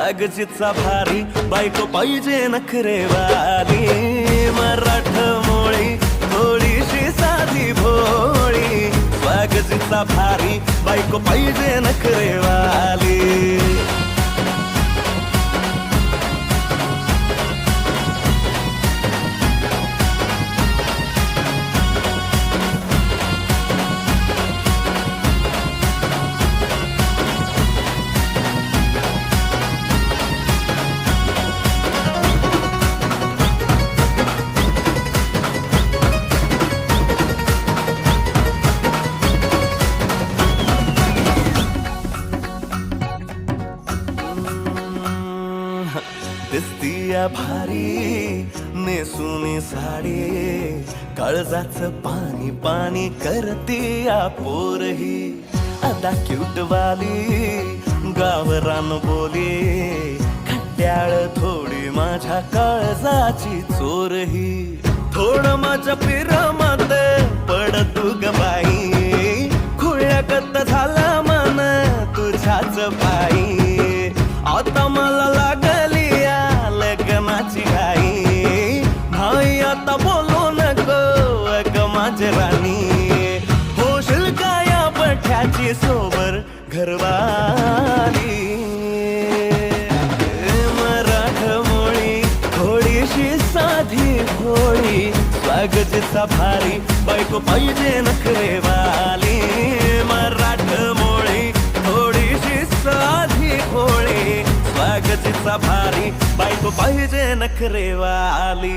स्वागतीचा भारी बायको पाहिजे नखरेवाली मराठमोळी थोडीशी साधी भोळी स्वागतीचा भारी बायको पाहिजे नखरेवाली दिसतीया भारी नेसुनी साडी काळजाच पाणी पाणी करतीया पोरही आता क्यूट वाली गावरान बोली खट्याळ थोडी माझ्या काळजाची चोरही थोडं माझ्या पिरमत पड तू ग बाई खुळ्यागत झाला मन तुझ्याच पायी आता मला लागली या लग्नाची घाई भाई आता बोलू नको अग माझी राणी होशील का या बठ्याची सोबर घरवाली मराठमोळी थोडीशी साधी भोळी स्वागतीचा भारी बायको पाहिजे नखरेवाली मराठमोळी थोडीशी साधी भोळी स्वागतीचा भारी बायको पाहिजे नखरेवाली